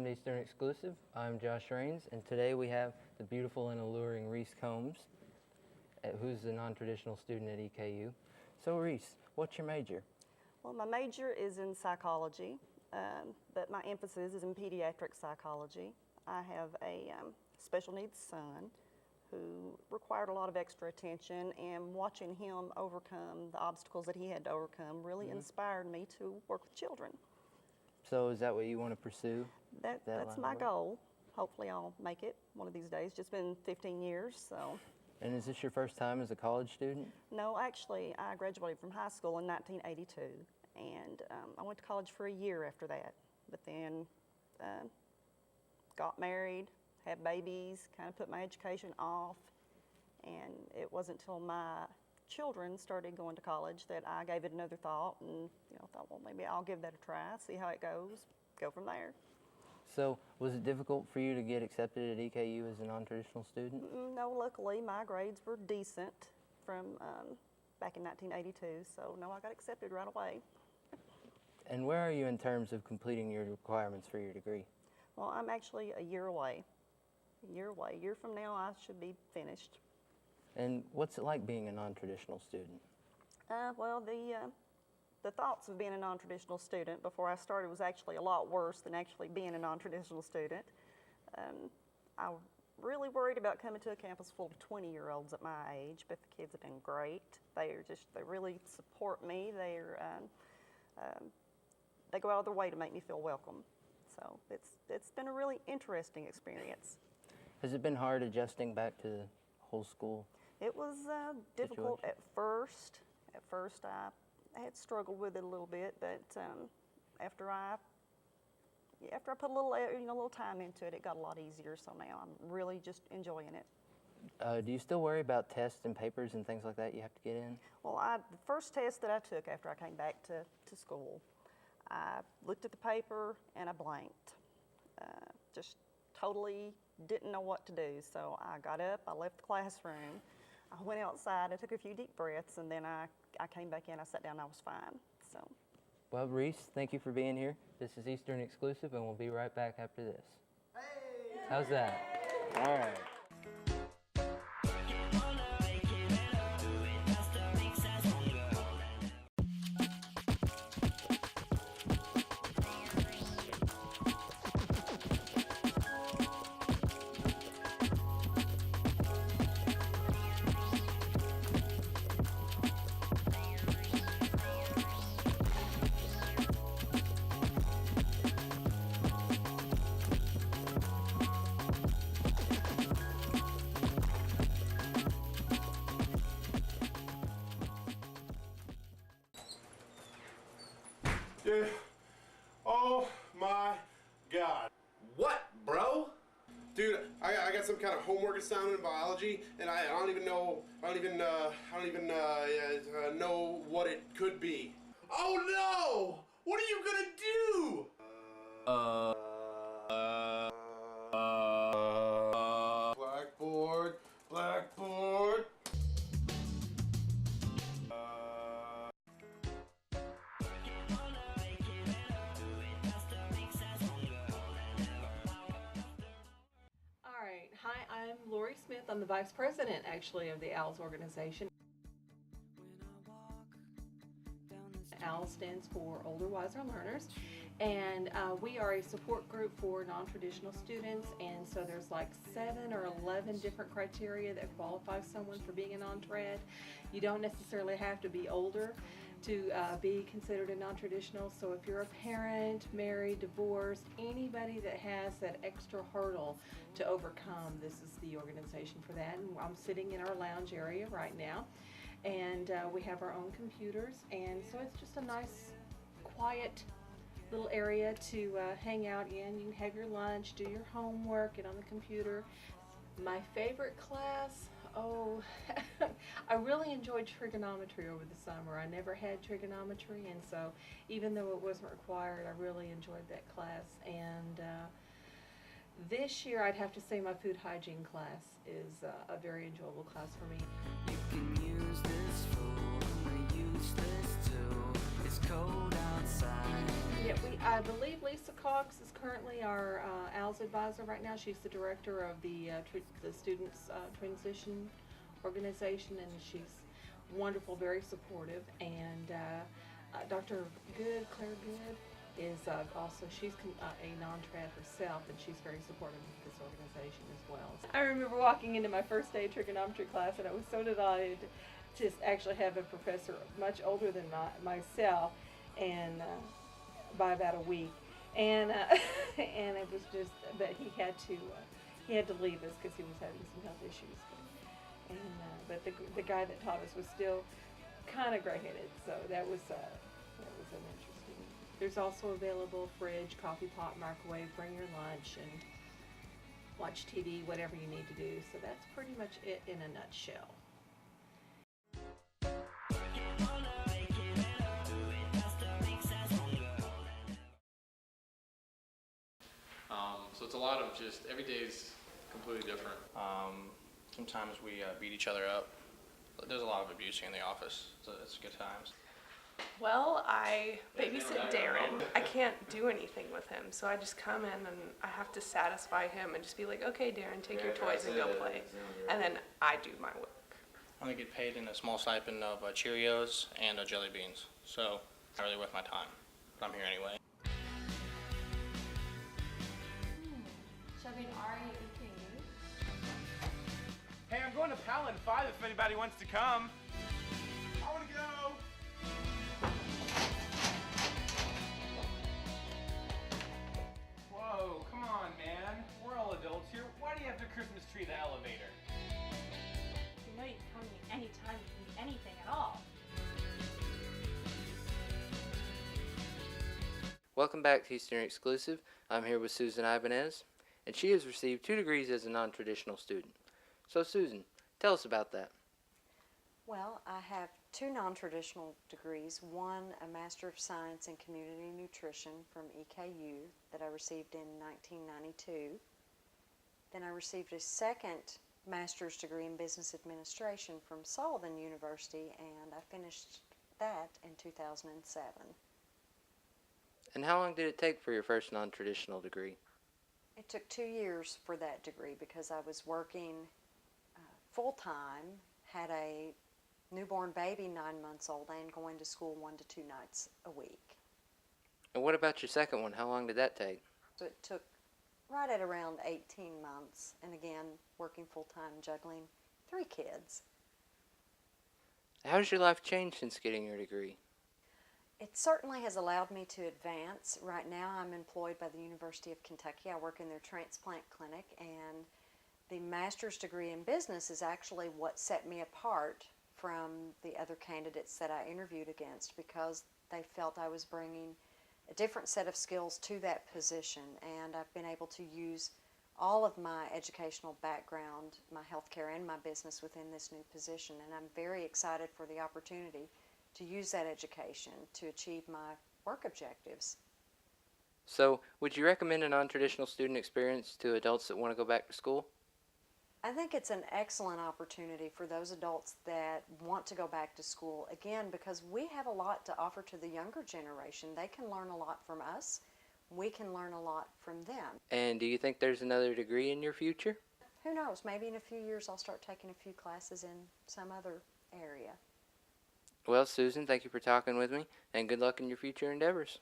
to Eastern Exclusive. I'm Josh Rains, and today we have the beautiful and alluring Reese Combs, who's a non-traditional student at EKU. So Reese, what's your major? Well, my major is in psychology, but my emphasis is in pediatric psychology. I have a special needs son who required a lot of extra attention, and watching him overcome the obstacles that he had to overcome really inspired me to work with children. So is that what you want to pursue? That's my goal. Hopefully I'll make it one of these days. Just been 15 years, so. And is this your first time as a college student? No, actually, I graduated from high school in 1982, and I went to college for a year after that, but then got married, had babies, kind of put my education off, and it wasn't until my children started going to college that I gave it another thought and thought, well, maybe I'll give that a try, see how it goes, go from there. So was it difficult for you to get accepted at EKU as a non-traditional student? No, luckily my grades were decent from back in 1982, so no, I got accepted right away. And where are you in terms of completing your requirements for your degree? Well, I'm actually a year away. A year from now I should be finished. And what's it like being a non-traditional student? Well, the thoughts of being a non-traditional student before I started was actually a lot worse than actually being a non-traditional student. I really worried about coming to a campus full of 20-year-olds at my age, but the kids have been great. They really support me. They go out of their way to make me feel welcome. So it's been a really interesting experience. Has it been hard adjusting back to the whole school? It was difficult at first. At first, I had struggled with it a little bit, but after I put a little time into it, it got a lot easier. So now I'm really just enjoying it. Do you still worry about tests and papers and things like that you have to get in? Well, the first test that I took after I came back to school, I looked at the paper and I blanked. Just totally didn't know what to do. So I got up, I left the classroom, I went outside, I took a few deep breaths, and then I came back in, I sat down, I was fine. So. Well, Reese, thank you for being here. This is Eastern Exclusive, and we'll be right back after this. Hey! How's that? All right. Yeah. Oh my God. What, bro? Dude, I got some kind of homework assignment in biology, and I don't even know what it could be. Oh no! What are you gonna do? Blackboard. Hi, I'm Lori Smith. I'm the Vice President, actually, of the OWLS organization. OWLS stands for Older, Wiser Learners, and we are a support group for non-traditional students, and so there's like 7 or 11 different criteria that qualify someone for being a non-trad. You don't necessarily have to be older to be considered a non-traditional. So if you're a parent, married, divorced, anybody that has that extra hurdle to overcome, this is the organization for that. And I'm sitting in our lounge area right now, and we have our own computers, and so it's just a nice, quiet little area to hang out in. You can have your lunch, do your homework, get on the computer. My favorite class, I really enjoyed trigonometry over the summer. I never had trigonometry, and so even though it wasn't required, I really enjoyed that class. And this year I'd have to say my food hygiene class is a very enjoyable class for me. You can use this phone, use this tool. It's cold outside. Yeah, I believe Lisa Cox is currently our ALS advisor right now. She's the director of the Students Transition Organization, and she's wonderful, very supportive. And Dr. Good, Claire Good, is also, she's a non-trad herself, and she's very supportive of this organization as well. I remember walking into my first day of trigonometry class, and I was so delighted to actually have a professor much older than myself, and by about a week, and and it was just, but he had to leave us because he was having some health issues, but the guy that taught us was still kind of gray-headed, so that was an interesting. There's also available fridge, coffee pot, microwave, bring your lunch, and watch TV, whatever you need to do. So that's pretty much it in a nutshell. So it's a lot of just, every day's completely different. Sometimes we beat each other up. There's a lot of abusing in the office, so it's good times. Well, I babysit Darren. I can't do anything with him, so I just come in and I have to satisfy him and just be like, okay, Darren, take your toys and go play. And then I do my work. I only get paid in a small stipend of Cheerios and jelly beans, so not really worth my time, but I'm here anyway. Shoving RAEKU. Hey, I'm going to Palin 5 if anybody wants to come. I want to go. Whoa, come on, man. We're all adults here. Why do you have to Christmas tree the elevator? You know you can come to me anytime you need anything at all. Welcome back to Eastern Exclusive. I'm here with Susan Ibanez, and she has received 2 degrees as a non-traditional student. So Susan, tell us about that. Well, I have 2 non-traditional degrees, one a Master of Science in Community Nutrition from EKU that I received in 1992. Then I received a second master's degree in Business Administration from Sullivan University, and I finished that in 2007. And how long did it take for your first non-traditional degree? It took 2 years for that degree because I was working full-time, had a newborn baby 9 months old, and going to school 1 to 2 nights a week. And what about your second one? How long did that take? So it took right at around 18 months, and again, working full-time, juggling 3 kids. How has your life changed since getting your degree? It certainly has allowed me to advance. Right now I'm employed by the University of Kentucky. I work in their transplant clinic, and the master's degree in business is actually what set me apart from the other candidates that I interviewed against, because they felt I was bringing a different set of skills to that position, and I've been able to use all of my educational background, my healthcare and my business within this new position, and I'm very excited for the opportunity to use that education to achieve my work objectives. So, would you recommend a non-traditional student experience to adults that want to go back to school? I think it's an excellent opportunity for those adults that want to go back to school, again, because we have a lot to offer to the younger generation. They can learn a lot from us. We can learn a lot from them. And do you think there's another degree in your future? Who knows, maybe in a few years I'll start taking a few classes in some other area. Well, Susan, thank you for talking with me, and good luck in your future endeavors.